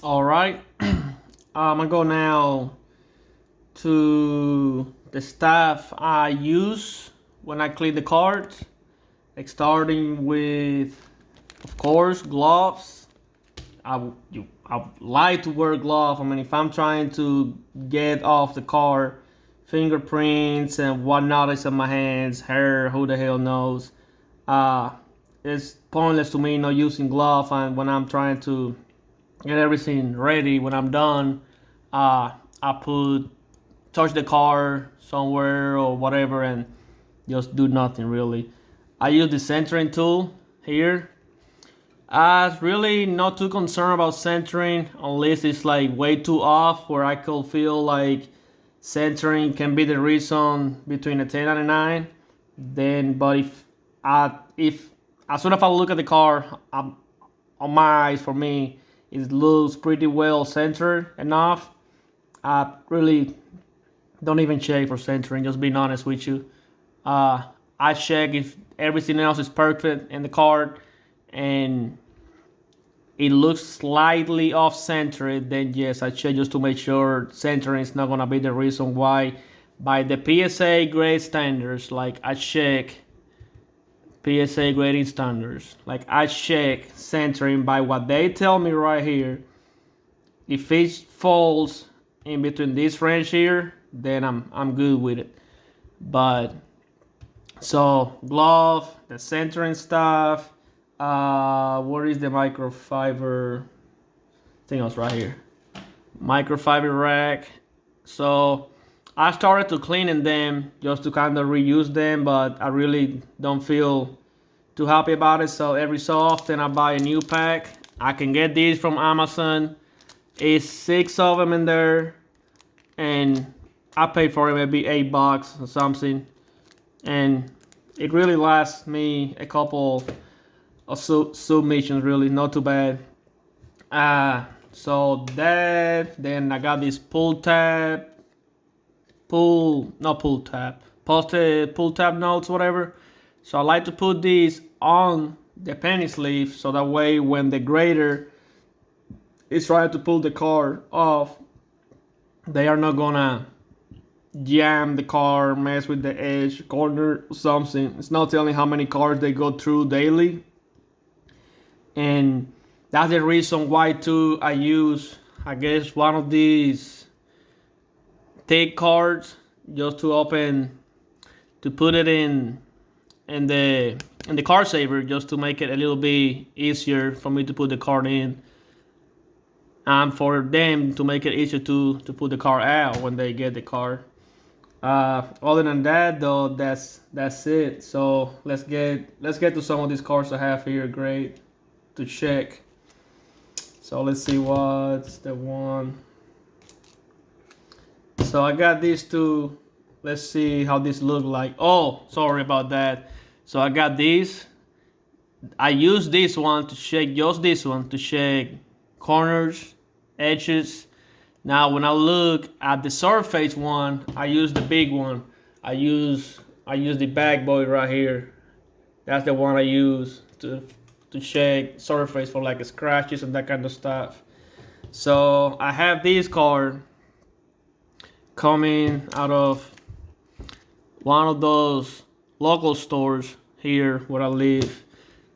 All right. I'm gonna go now to the stuff I use when I clean the cards. Like starting with, of course, gloves. I like to wear gloves. I mean, if I'm trying to get off the car, fingerprints and whatnot is on my hands, hair, who the hell knows. Uh, it's pointless to me not using glove. And when I'm trying to get everything ready, when I'm done, I put touch the car somewhere or whatever and just do nothing really. I use the centering tool here. I was really not too concerned about centering unless it's like way too off where I could feel like centering can be the reason between a 10 and a 9. Then, but if as soon as I look at the car, on my eyes, for me, it looks pretty well centered enough. I really don't even check for centering, just being honest with you. Uh, I check if everything else is perfect in the card and it looks slightly off centered, then yes, I check just to make sure centering is not gonna be the reason why. By the PSA grade standards, like I check PSA grading standards, like I check centering by what they tell me right here. If it falls in between this range here, then I'm good with it. But so glove, the centering stuff. Where is the microfiber thing? Was right here. Microfiber rack. So I started to cleaning them just to kind of reuse them, but I really don't feel too happy about it. So every so often I buy a new pack. I can get these from Amazon. It's 6 of them in there, and I paid for it maybe $8 or something, and it really lasts me a couple of submissions. Really, not too bad. So that then I got this pull tab notes, whatever. So I like to put these on the penny sleeve so that way when the grader is trying to pull the car off, they are not gonna jam the car, mess with the edge, corner, something. It's not telling how many cars they go through daily, and that's the reason why too I use, I guess, one of these take cards just to open, to put it in the car saver, just to make it a little bit easier for me to put the card in, and for them to make it easier to put the car out when they get the car. Other than that, though, that's it. So let's get to some of these cars I have here. Great to check. So let's see what's the one. So I got these two. Let's see how this look like. Oh, sorry about that. So I got these. I use this one to check, just this one to check corners, edges. Now when I look at the surface one, I use the big one. I use the bag boy right here. That's the one I use to check surface for like scratches and that kind of stuff. So I have this car coming out of one of those local stores here where I live.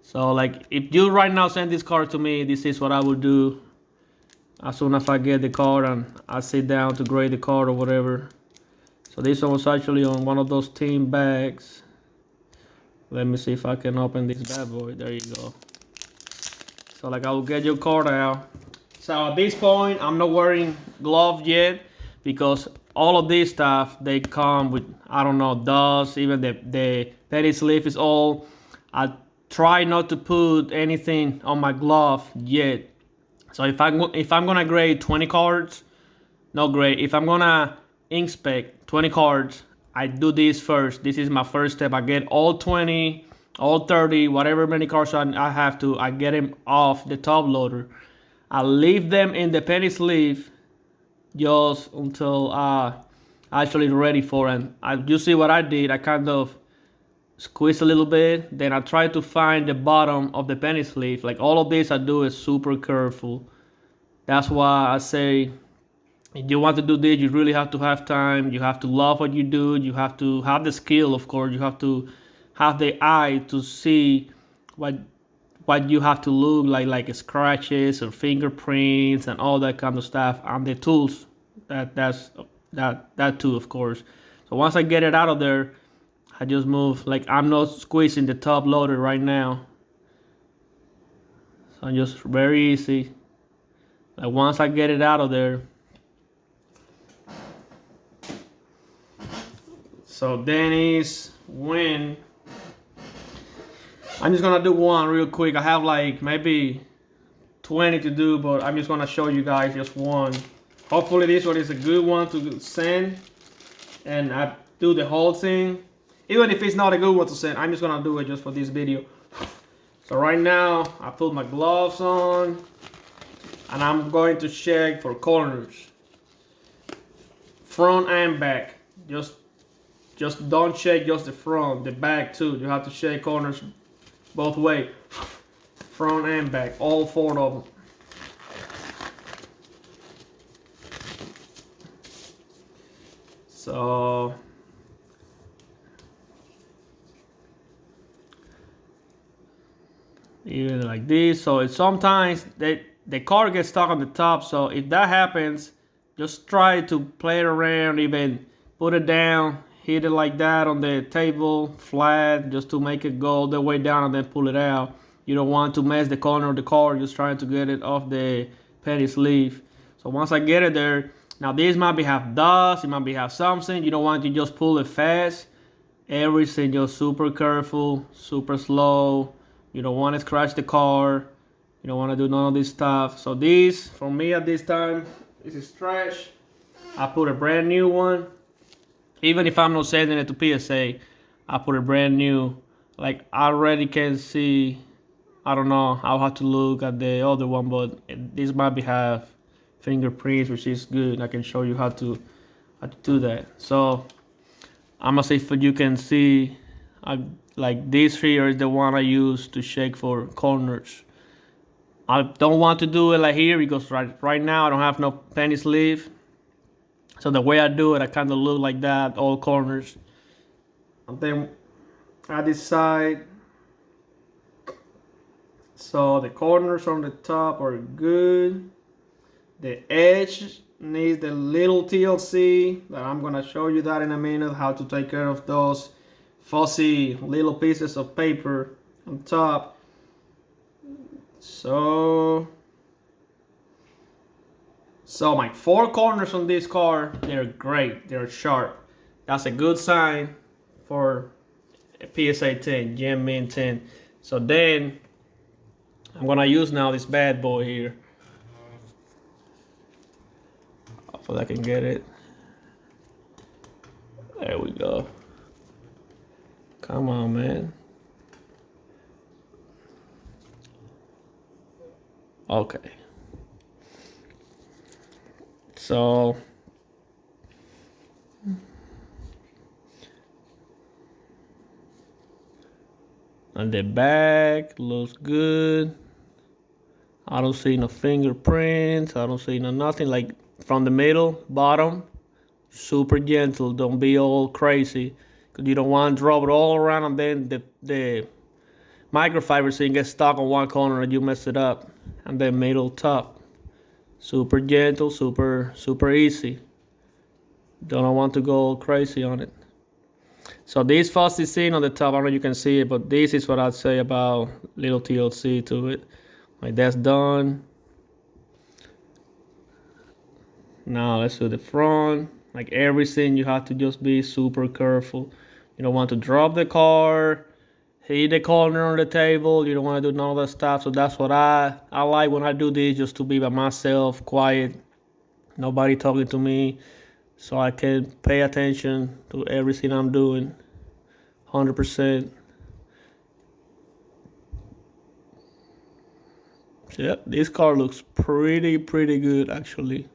So like if you right now send this car to me, this is what I would do as soon as I get the car and I sit down to grade the car or whatever. So this one was actually on one of those team bags. Let me see if I can open this bad boy. There you go. So like I will get your card out. So at this point, I'm not wearing gloves yet because all of this stuff, they come with, I don't know, dust, even the petty sleeve is all. I try not to put anything on my glove yet. So if I'm gonna grade 20 cards, no grade. If I'm gonna inspect 20 cards, I do this first. This is my first step. I get all 20, all 30, whatever many cards I have to. I get them off the top loader. I leave them in the penny sleeve just until actually ready for it. You see what I did? I kind of squeeze a little bit, then I try to find the bottom of the penny sleeve. Like all of this I do is super careful. That's why I say, if you want to do this, you really have to have time. You have to love what you do. You have to have the skill, of course. You have to have the eye to see what what you have to look like scratches or fingerprints and all that kind of stuff, and the tools. That too, of course. So once I get it out of there, I just move. Like, I'm not squeezing the top loader right now. So I'm just very easy. Like, once I get it out of there. So then is when I'm just gonna do one real quick. I have like maybe 20 to do, but I'm just gonna show you guys just one. Hopefully this one is a good one to send, and I do the whole thing. Even if it's not a good one to send, I'm just gonna do it just for this video. So right now I put my gloves on, and I'm going to check for corners, front and back. Just don't check just the front, the back too. You have to check corners both ways, front and back, all 4 of them. So even like this. So it's sometimes the car gets stuck on the top. So if that happens, just try to play it around, even put it down, hit it like that on the table flat, just to make it go all the way down and then pull it out. You don't want to mess the corner of the car, just trying to get it off the penny sleeve. So once I get it there, now this might be have dust, it might be have something. You don't want to just pull it fast. Everything just super careful, super slow. You don't want to scratch the car. You don't want to do none of this stuff. So this, for me at this time, this is trash. I put a brand new one. Even if I'm not sending it to PSA, I put a brand new. Like, I already can see, I don't know, I'll have to look at the other one, but this might be have fingerprints, which is good. I can show you how to do that. So I'm gonna see if you can see, like this here is the one I use to shake for corners. I don't want to do it like here because right now I don't have no penny sleeve. So the way I do it, I kind of look like that, all corners. And then at this side, so the corners on the top are good. The edge needs the little TLC, that I'm gonna show you that in a minute, how to take care of those fussy little pieces of paper on top. So my 4 corners on this car, they're great, they're sharp. That's a good sign for a PSA 10, Gem Mint 10. So then I'm gonna use now this bad boy here. Hopefully I can get it. There we go. Come on, man. Okay. So on the back looks good. I don't see no fingerprints. I don't see no nothing. Like from the middle, bottom, super gentle. Don't be all crazy, because you don't want to drop it all around and then the microfiber thing gets stuck on one corner and you mess it up. And then middle, top. Super gentle, super easy. Don't want to go crazy on it. So this fussy scene on the top, I don't know if you can see it, but this is what I'd say about little TLC to it. Like, that's done. Now let's do the front. Like everything, you have to just be super careful. You don't want to drop the car, hit the corner on the table. You don't want to do none of that stuff. So that's what I like when I do this, just to be by myself, quiet, nobody talking to me, so I can pay attention to everything I'm doing 100%. So yeah, this car looks pretty good actually.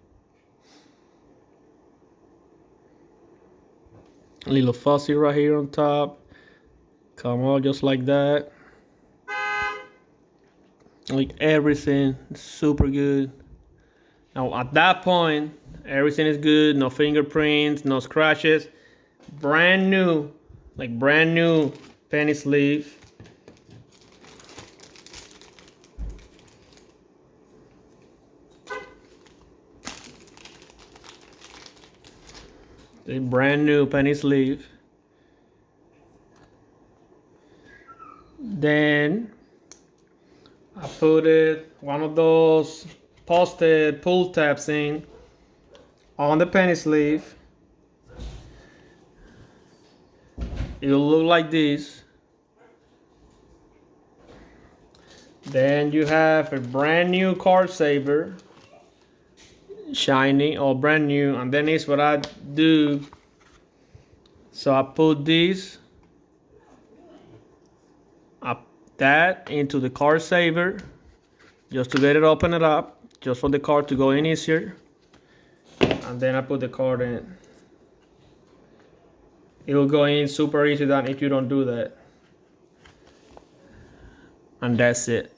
A little fussy right here on top. Come on, just like that. Like everything, super good. Now at that point, everything is good, no fingerprints, no scratches. Brand new, like brand new penny sleeve. A brand new penny sleeve. Then I put one of those posted pull tabs in on the penny sleeve. It'll look like this. Then you have a brand new card saver, shiny or brand new, and then is what I do. So I put this up that into the card saver just to get it open it up, just for the card to go in easier. And then I put the card in. It will go in super easy than if you don't do that. And that's it.